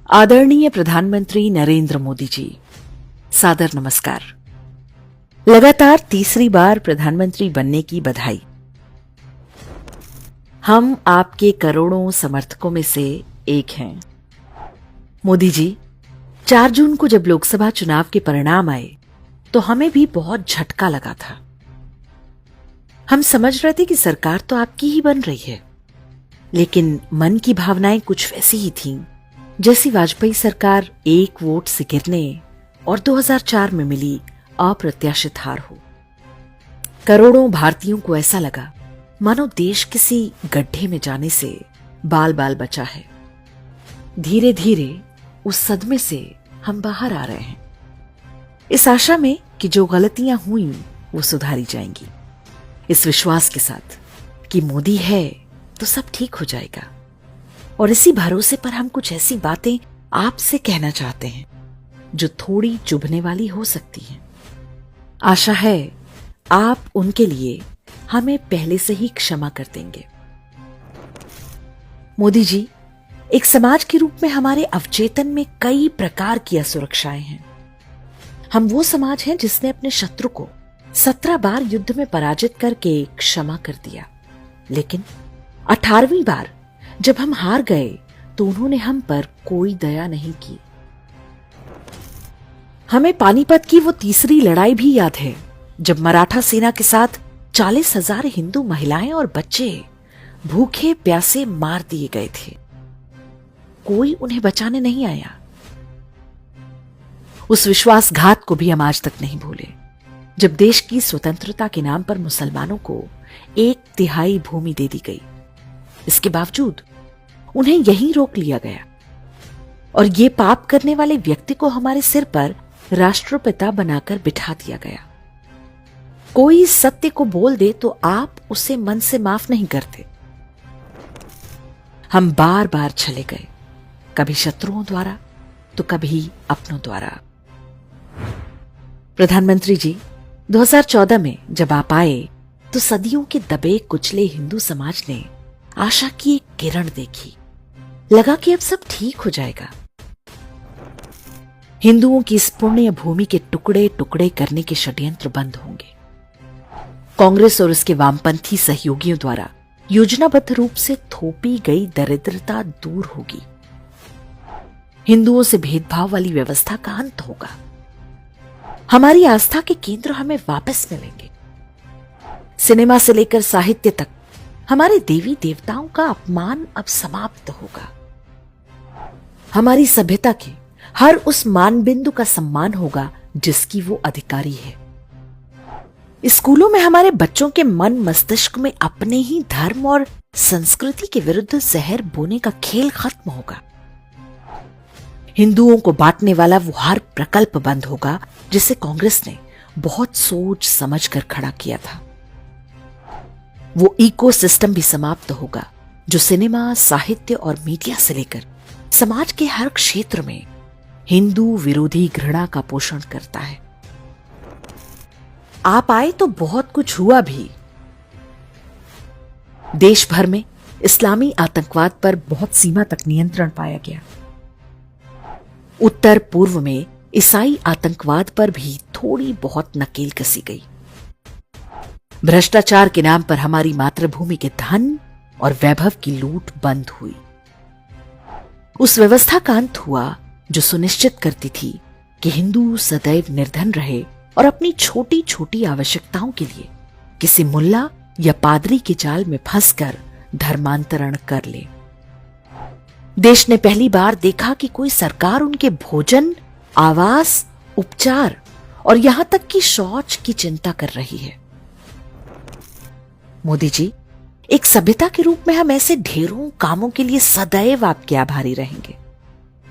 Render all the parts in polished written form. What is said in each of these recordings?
आदरणीय प्रधानमंत्री नरेंद्र मोदी जी, सादर नमस्कार। लगातार तीसरी बार प्रधानमंत्री बनने की बधाई। हम आपके करोड़ों समर्थकों में से एक हैं। मोदी जी, 4 जून को जब लोकसभा चुनाव के परिणाम आए तो हमें भी बहुत झटका लगा था। हम समझ रहे थे कि सरकार तो आपकी ही बन रही है, लेकिन मन की भावनाएं कुछ वैसी ही थीं जैसी वाजपेयी सरकार 1 वोट से गिरने और 2004 में मिली अप्रत्याशित हार हो। करोड़ों भारतीयों को ऐसा लगा मानो देश किसी गड्ढे में जाने से बाल बाल बचा है। धीरे धीरे उस सदमे से हम बाहर आ रहे हैं, इस आशा में कि जो गलतियां हुई वो सुधारी जाएंगी, इस विश्वास के साथ कि मोदी है तो सब ठीक हो जाएगा। और इसी भरोसे पर हम कुछ ऐसी बातें आपसे कहना चाहते हैं जो थोड़ी चुभने वाली हो सकती हैं। आशा है आप उनके लिए हमें पहले से ही क्षमा कर देंगे। मोदी जी, एक समाज के रूप में हमारे अवचेतन में कई प्रकार की असुरक्षाएं हैं। हम वो समाज हैं जिसने अपने शत्रु को 17 बार युद्ध में पराजित करके क्षमा कर दिया, लेकिन 18वीं बार जब हम हार गए तो उन्होंने हम पर कोई दया नहीं की। हमें पानीपत की वो तीसरी लड़ाई भी याद है जब मराठा सेना के साथ 40,000 हिंदू महिलाएं और बच्चे भूखे प्यासे मार दिए गए थे। कोई उन्हें बचाने नहीं आया। उस विश्वासघात को भी हम आज तक नहीं भूले जब देश की स्वतंत्रता के नाम पर मुसलमानों को 1/3 भूमि दे दी गई। इसके बावजूद उन्हें यहीं रोक लिया गया और ये पाप करने वाले व्यक्ति को हमारे सिर पर राष्ट्रपिता बनाकर बिठा दिया गया। कोई सत्य को बोल दे तो आप उसे मन से माफ नहीं करते। हम बार बार चले गए, कभी शत्रुओं द्वारा तो कभी अपनों द्वारा। प्रधानमंत्री जी, 2014 में जब आप आए तो सदियों के दबे कुचले हिंदू समाज ने आशा की एक किरण देखी। लगा कि अब सब ठीक हो जाएगा। हिंदुओं की इस पुण्य भूमि के टुकड़े टुकड़े करने के षड्यंत्र बंद होंगे। कांग्रेस और उसके वामपंथी सहयोगियों द्वारा योजनाबद्ध रूप से थोपी गई दरिद्रता दूर होगी। हिंदुओं से भेदभाव वाली व्यवस्था का अंत होगा। हमारी आस्था के केंद्र हमें वापस मिलेंगे। सिनेमा से लेकर साहित्य तक हमारे देवी देवताओं का अपमान अब समाप्त होगा। हमारी सभ्यता के हर उस मानबिंदु का सम्मान होगा जिसकी वो अधिकारी है। स्कूलों में हमारे बच्चों के मन मस्तिष्क में अपने ही धर्म और संस्कृति के विरुद्ध जहर बोने का खेल खत्म होगा। हिंदुओं को बांटने वाला वो हर प्रकल्प बंद होगा जिसे कांग्रेस ने बहुत सोच समझ कर खड़ा किया था। वो इकोसिस्टम भी समाप्त होगा जो सिनेमा, साहित्य और मीडिया से लेकर समाज के हर क्षेत्र में हिंदू विरोधी घृणा का पोषण करता है। आप आए तो बहुत कुछ हुआ भी। देश भर में इस्लामी आतंकवाद पर बहुत सीमा तक नियंत्रण पाया गया। उत्तर पूर्व में ईसाई आतंकवाद पर भी थोड़ी बहुत नकेल कसी गई। भ्रष्टाचार के नाम पर हमारी मातृभूमि के धन और वैभव की लूट बंद हुई। उस व्यवस्था का अंत हुआ जो सुनिश्चित करती थी कि हिंदू सदैव निर्धन रहे और अपनी छोटी छोटी आवश्यकताओं के लिए किसी मुल्ला या पादरी के जाल में फंसकर धर्मांतरण कर ले। देश ने पहली बार देखा कि कोई सरकार उनके भोजन, आवास, उपचार और यहां तक कि शौच की चिंता कर रही है। मोदी जी, एक सभ्यता के रूप में हम ऐसे ढेरों कामों के लिए सदैव आपके आभारी रहेंगे।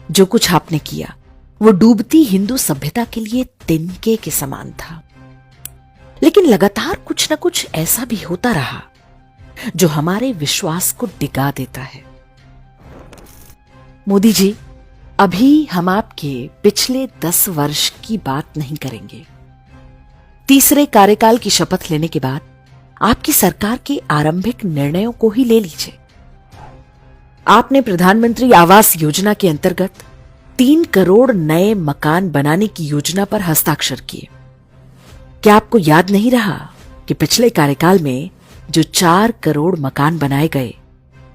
जो कुछ आपने किया वो डूबती हिंदू सभ्यता के लिए तिनके के समान था, लेकिन लगातार कुछ न कुछ ऐसा भी होता रहा जो हमारे विश्वास को डिगा देता है। मोदी जी, अभी हम आपके पिछले 10 वर्ष की बात नहीं करेंगे। तीसरे कार्यकाल की शपथ लेने के बाद आपकी सरकार के आरंभिक निर्णयों को ही ले लीजिए। आपने प्रधानमंत्री आवास योजना के अंतर्गत 3 करोड़ नए मकान बनाने की योजना पर हस्ताक्षर किए। क्या आपको याद नहीं रहा कि पिछले कार्यकाल में जो 4 करोड़ मकान बनाए गए,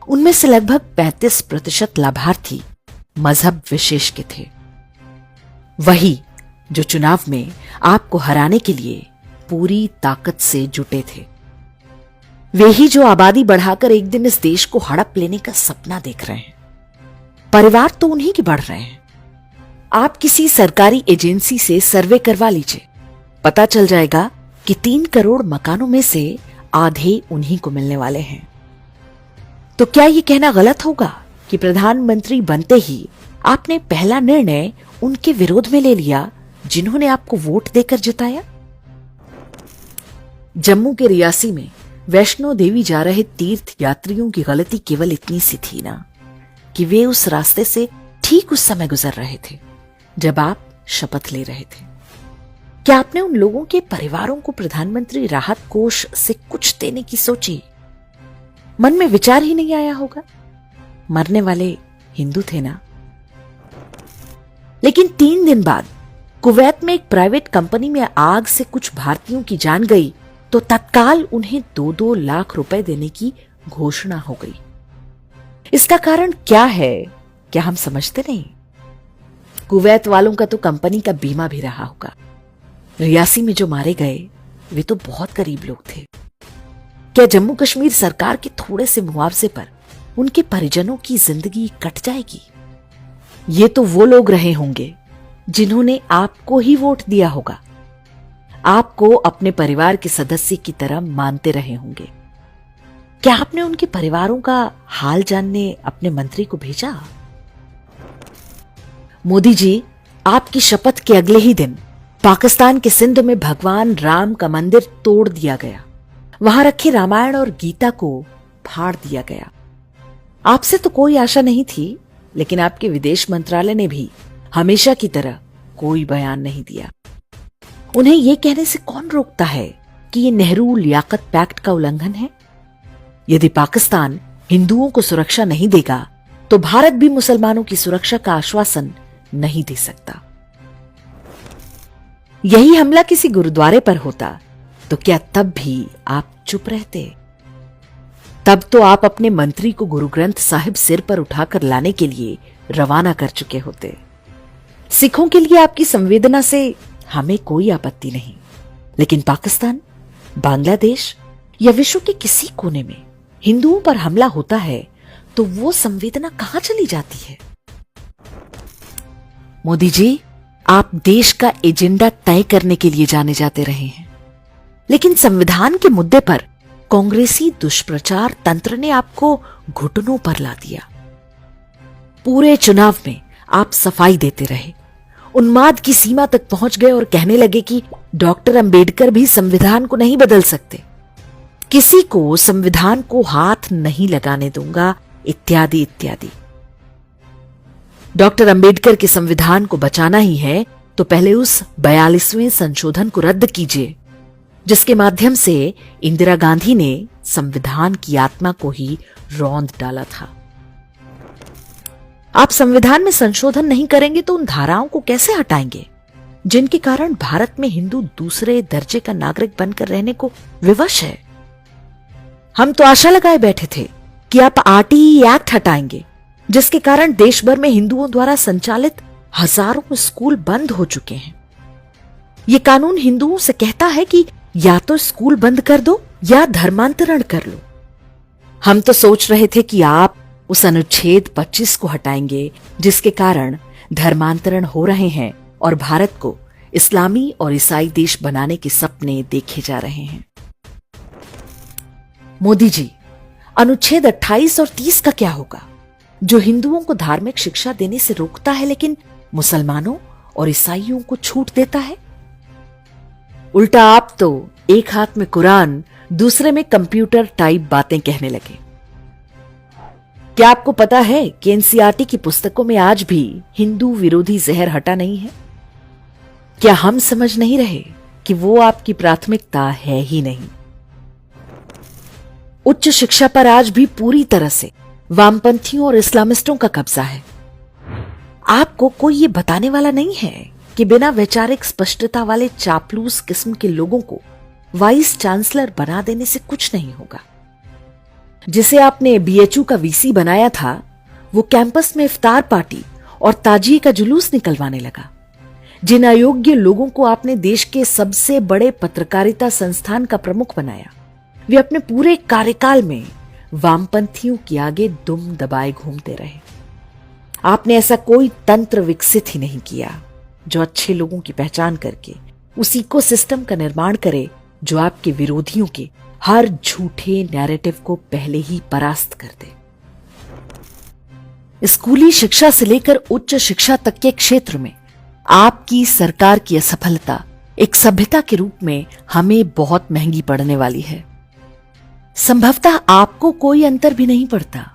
उनमें से लगभग 35% लाभार्थी मजहब विशेष के थे। वही जो चुनाव में आपको हराने के लिए पूरी ताकत से जुटे थे। वे ही जो आबादी बढ़ाकर एक दिन इस देश को हड़प लेने का सपना देख रहे हैं। परिवार तो उन्हीं के बढ़ रहे हैं। आप किसी सरकारी एजेंसी से सर्वे करवा लीजिए, पता चल जाएगा कि 3 करोड़ मकानों में से आधे उन्हीं को मिलने वाले हैं। तो क्या यह कहना गलत होगा कि प्रधानमंत्री बनते ही आपने पहला निर्णय उनके विरोध में ले लिया जिन्होंने आपको वोट देकर जिताया? जम्मू के रियासी में वैष्णो देवी जा रहे तीर्थ यात्रियों की गलती केवल इतनी सी थी ना कि वे उस रास्ते से ठीक उस समय गुजर रहे थे जब आप शपथ ले रहे थे। क्या आपने उन लोगों के परिवारों को प्रधानमंत्री राहत कोष से कुछ देने की सोची? मन में विचार ही नहीं आया होगा। मरने वाले हिंदू थे ना। लेकिन 3 दिन बाद कुवैत में एक प्राइवेट कंपनी में आग से कुछ भारतीयों की जान गई तो तत्काल उन्हें 2-2 लाख रुपए देने की घोषणा हो गई। इसका कारण क्या है, क्या हम समझते नहीं? कुवैत वालों का तो कंपनी का बीमा भी रहा होगा। रियासी में जो मारे गए वे तो बहुत गरीब लोग थे। क्या जम्मू कश्मीर सरकार के थोड़े से मुआवजे पर उनके परिजनों की जिंदगी कट जाएगी? ये तो वो लोग रहे होंगे जिन्होंने आपको ही वोट दिया होगा, आपको अपने परिवार के सदस्य की तरह मानते रहे होंगे। क्या आपने उनके परिवारों का हाल जानने अपने मंत्री को भेजा? मोदी जी, आपकी शपथ के अगले ही दिन पाकिस्तान के सिंध में भगवान राम का मंदिर तोड़ दिया गया। वहां रखे रामायण और गीता को फाड़ दिया गया। आपसे तो कोई आशा नहीं थी, लेकिन आपके विदेश मंत्रालय ने भी हमेशा की तरह कोई बयान नहीं दिया। उन्हें यह कहने से कौन रोकता है कि यह नेहरू लियाकत पैक्ट का उल्लंघन है? यदि पाकिस्तान हिंदुओं को सुरक्षा नहीं देगा तो भारत भी मुसलमानों की सुरक्षा का आश्वासन नहीं दे सकता। यही हमला किसी गुरुद्वारे पर होता तो क्या तब भी आप चुप रहते? तब तो आप अपने मंत्री को गुरु ग्रंथ साहिब सिर पर उठाकर लाने के लिए रवाना कर चुके होते। सिखों के लिए आपकी संवेदना से हमें कोई आपत्ति नहीं, लेकिन पाकिस्तान, बांग्लादेश या विश्व के किसी कोने में हिंदुओं पर हमला होता है तो वो संवेदना कहां चली जाती है? मोदी जी, आप देश का एजेंडा तय करने के लिए जाने जाते रहे हैं, लेकिन संविधान के मुद्दे पर कांग्रेसी दुष्प्रचार तंत्र ने आपको घुटनों पर ला दिया। पूरे चुनाव में आप सफाई देते रहे, उन्माद की सीमा तक पहुंच गए और कहने लगे कि डॉक्टर अंबेडकर भी संविधान को नहीं बदल सकते, किसी को संविधान को हाथ नहीं लगाने दूंगा, इत्यादि इत्यादि। डॉक्टर अंबेडकर के संविधान को बचाना ही है तो पहले उस 42वें संशोधन को रद्द कीजिए, जिसके माध्यम से इंदिरा गांधी ने संविधान की आत्मा को ही रौंद डाला था। आप संविधान में संशोधन नहीं करेंगे तो उन धाराओं को कैसे हटाएंगे जिनके कारण भारत में हिंदू दूसरे दर्जे का नागरिक बनकर रहने को विवश है? हम तो आशा लगाए बैठे थे कि आप आरटीई एक्ट हटाएंगे, जिसके कारण देश भर में हिंदुओं द्वारा संचालित हजारों स्कूल बंद हो चुके हैं। ये कानून हिंदुओं से कहता है कि या तो स्कूल बंद कर दो या धर्मांतरण कर लो। हम तो सोच रहे थे कि आप उस अनुच्छेद 25 को हटाएंगे, जिसके कारण धर्मांतरण हो रहे हैं और भारत को इस्लामी और ईसाई देश बनाने के सपने देखे जा रहे हैं। मोदी जी, अनुच्छेद 28 और 30 का क्या होगा, जो हिंदुओं को धार्मिक शिक्षा देने से रोकता है लेकिन मुसलमानों और ईसाइयों को छूट देता है? उल्टा आप तो एक हाथ में कुरान, दूसरे में कंप्यूटर टाइप बातें कहने लगे। क्या आपको पता है कि एनसीईआरटी की पुस्तकों में आज भी हिंदू विरोधी जहर हटा नहीं है? क्या हम समझ नहीं रहे कि वो आपकी प्राथमिकता है ही नहीं? उच्च शिक्षा पर आज भी पूरी तरह से वामपंथियों और इस्लामिस्टों का कब्जा है। आपको कोई ये बताने वाला नहीं है कि बिना वैचारिक स्पष्टता वाले चापलूस किस्म के लोगों को वाइस चांसलर बना देने से कुछ नहीं होगा। जिसे आपने बीएचयू का वीसी बनाया था, वो कैंपस में इफ्तार पार्टी और ताजिए का जुलूस निकलवाने लगा। जिन अयोग्य लोगों को आपने देश के सबसे बड़े पत्रकारिता संस्थान का प्रमुख बनाया, वे अपने पूरे कार्यकाल में वामपंथियों के आगे दुम दबाए घूमते रहे। आपने ऐसा कोई तंत्र विकसित ही नहीं किया जो अच्छे लोगों की पहचान करके उस इकोसिस्टम का निर्माण करे जो आपके विरोधियों के हर झूठे नैरेटिव को पहले ही परास्त कर दे। स्कूली शिक्षा से लेकर उच्च शिक्षा तक के क्षेत्र में आपकी सरकार की असफलता एक सभ्यता के रूप में हमें बहुत महंगी पड़ने वाली है। संभवतः आपको कोई अंतर भी नहीं पड़ता,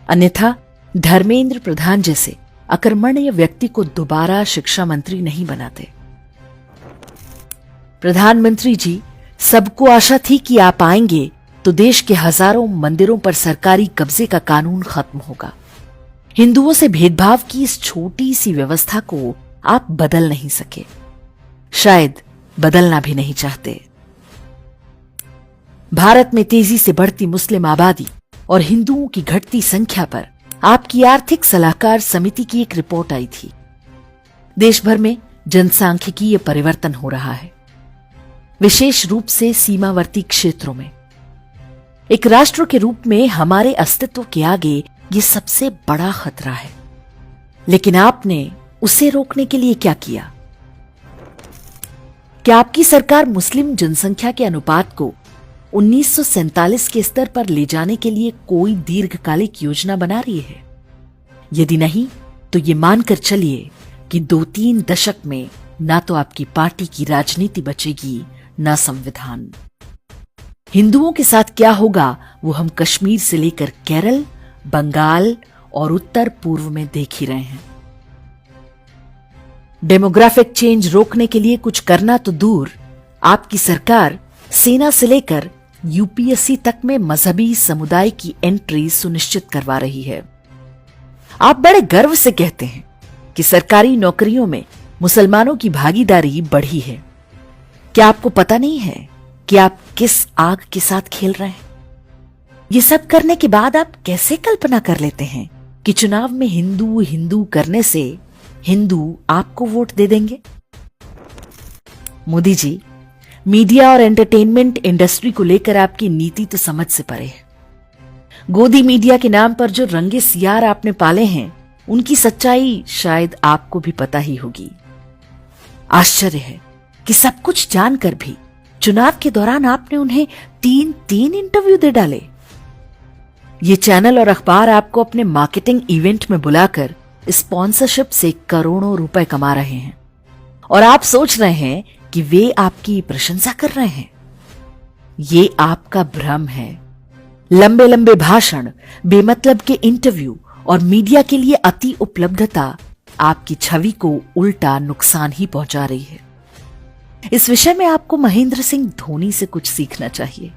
अन्यथा धर्मेंद्र प्रधान जैसे अकर्मण्य व्यक्ति को दोबारा शिक्षा मंत्री नहीं बनाते। प्रधानमंत्री जी, सबको आशा थी कि आप आएंगे तो देश के हजारों मंदिरों पर सरकारी कब्जे का कानून खत्म होगा। हिंदुओं से भेदभाव की इस छोटी सी व्यवस्था को आप बदल नहीं सके, शायद बदलना भी नहीं चाहते। भारत में तेजी से बढ़ती मुस्लिम आबादी और हिंदुओं की घटती संख्या पर आपकी आर्थिक सलाहकार समिति की एक रिपोर्ट आई थी। देश भर में जनसांख्यिकीय परिवर्तन हो रहा है, विशेष रूप से सीमावर्ती क्षेत्रों में। एक राष्ट्र के रूप में हमारे अस्तित्व के आगे ये सबसे बड़ा खतरा है, लेकिन आपने उसे रोकने के लिए क्या किया? क्या आपकी सरकार मुस्लिम जनसंख्या के अनुपात को 1947 के स्तर पर ले जाने के लिए कोई दीर्घकालिक योजना बना रही है? यदि नहीं, तो ये मानकर चलिए कि 2-3 दशक में ना तो आपकी पार्टी की राजनीति बचेगी, ना संविधान। हिंदुओं के साथ क्या होगा वो हम कश्मीर से लेकर केरल, बंगाल और उत्तर पूर्व में देख ही रहे हैं। डेमोग्राफिक चेंज रोकने के लिए कुछ करना तो दूर, आपकी सरकार सेना से लेकर यूपीएससी तक में मजहबी समुदाय की एंट्री सुनिश्चित करवा रही है। आप बड़े गर्व से कहते हैं कि सरकारी नौकरियों में मुसलमानों की भागीदारी बढ़ी है। क्या आपको पता नहीं है कि आप किस आग के साथ खेल रहे हैं? ये सब करने के बाद आप कैसे कल्पना कर लेते हैं कि चुनाव में हिंदू हिंदू करने से हिंदू आपको वोट दे देंगे? मोदी जी, मीडिया और एंटरटेनमेंट इंडस्ट्री को लेकर आपकी नीति तो समझ से परे है। गोदी मीडिया के नाम पर जो रंगे सियार आपने पाले हैं, उनकी सच्चाई शायद आपको भी पता ही होगी। आश्चर्य है कि सब कुछ जानकर भी चुनाव के दौरान आपने उन्हें 3 इंटरव्यू दे डाले। ये चैनल और अखबार आपको अपने मार्केटिंग इवेंट में बुलाकर स्पॉन्सरशिप से करोड़ों रुपए कमा रहे हैं और आप सोच रहे हैं कि वे आपकी प्रशंसा कर रहे हैं। ये आपका भ्रम है। लंबे लंबे भाषण, बेमतलब के इंटरव्यू और मीडिया के लिए अति उपलब्धता आपकी छवि को उल्टा नुकसान ही पहुंचा रही है। इस विषय में आपको महेंद्र सिंह धोनी से कुछ सीखना चाहिए।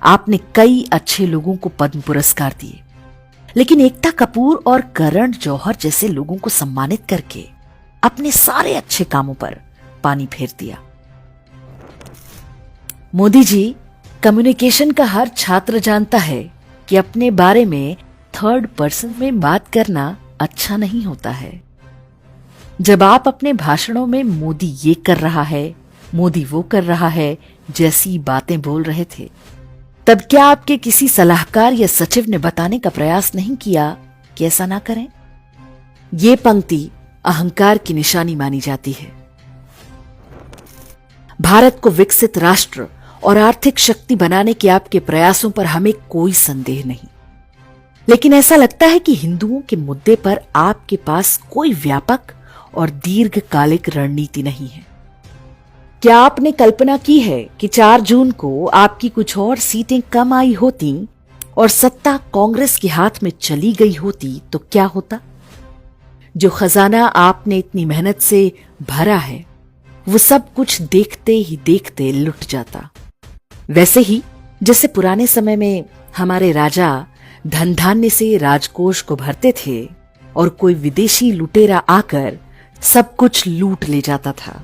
आपने कई अच्छे लोगों को पद्म पुरस्कार दिए, लेकिन एकता कपूर और करण जौहर जैसे लोगों को सम्मानित करके अपने सारे अच्छे कामों पर पानी फेर दिया। मोदी जी, कम्युनिकेशन का हर छात्र जानता है कि अपने बारे में थर्ड पर्सन में बात करना अच्छा नहीं होता है। जब आप अपने भाषणों में मोदी ये कर रहा है, मोदी वो कर रहा है जैसी बातें बोल रहे थे, तब क्या आपके किसी सलाहकार या सचिव ने बताने का प्रयास नहीं किया कि ऐसा ना करें? ये पंक्ति अहंकार की निशानी मानी जाती है। भारत को विकसित राष्ट्र और आर्थिक शक्ति बनाने के आपके प्रयासों पर हमें कोई संदेह नहीं, लेकिन ऐसा लगता है कि हिंदुओं के मुद्दे पर आपके पास कोई व्यापक और दीर्घकालिक रणनीति नहीं है। क्या आपने कल्पना की है कि 4 जून को आपकी कुछ और सीटें कम आई होती और सत्ता कांग्रेस के हाथ में चली गई होती तो क्या होता? जो खजाना आपने इतनी मेहनत से भरा है, वो सब कुछ देखते ही देखते लुट जाता। वैसे ही जैसे पुराने समय में हमारे राजा धन धान्य से राजकोष को भरते थे, और कोई विदेशी लुटेरा आकर सब कुछ लूट ले जाता था।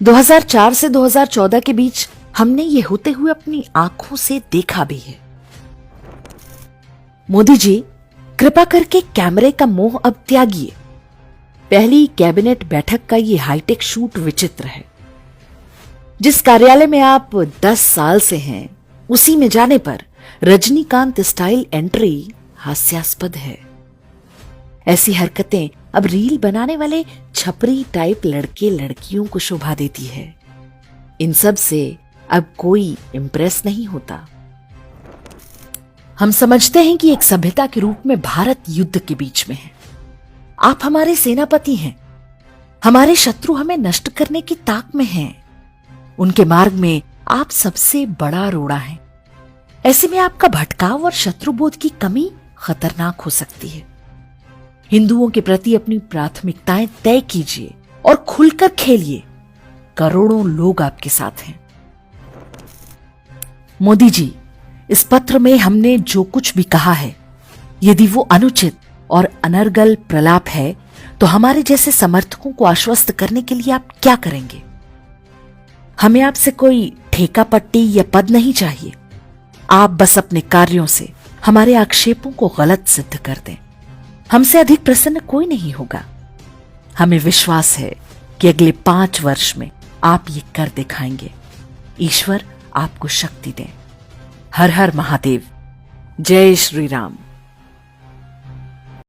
2004 से 2014 के बीच हमने ये होते हुए अपनी आंखों से देखा भी है। मोदी जी, कृपा करके कैमरे का मोह अब त्यागिए। पहली कैबिनेट बैठक का ये हाईटेक शूट विचित्र है। जिस कार्यालय में आप 10 साल से हैं, उसी में जाने पर रजनीकांत स्टाइल एंट्री हास्यास्पद है। ऐसी हरकतें अब रील बनाने वाले छपरी टाइप लड़के लड़कियों को शोभा देती है। इन सब से अब कोई इंप्रेस नहीं होता। हम समझते हैं कि एक सभ्यता के रूप में भारत युद्ध के बीच में है। आप हमारे सेनापति हैं। हमारे शत्रु हमें नष्ट करने की ताक में हैं। उनके मार्ग में आप सबसे बड़ा रोड़ा हैं। ऐसे में आपका भटकाव और शत्रुबोध की कमी खतरनाक हो सकती है। हिंदुओं के प्रति अपनी प्राथमिकताएं तय कीजिए और खुलकर खेलिए। करोड़ों लोग आपके साथ हैं। मोदी जी, इस पत्र में हमने जो कुछ भी कहा है, यदि वो अनुचित और अनर्गल प्रलाप है, तो हमारे जैसे समर्थकों को आश्वस्त करने के लिए आप क्या करेंगे? हमें आपसे कोई ठेका पट्टी या पद नहीं चाहिए। आप बस अपने कार्यों से हमारे आक्षेपों को गलत सिद्ध कर दें। हमसे अधिक प्रसन्न कोई नहीं होगा। हमें विश्वास है कि अगले 5 वर्ष में आप ये कर दिखाएंगे। ईश्वर आपको शक्ति दें। हर हर महादेव। जय श्री राम।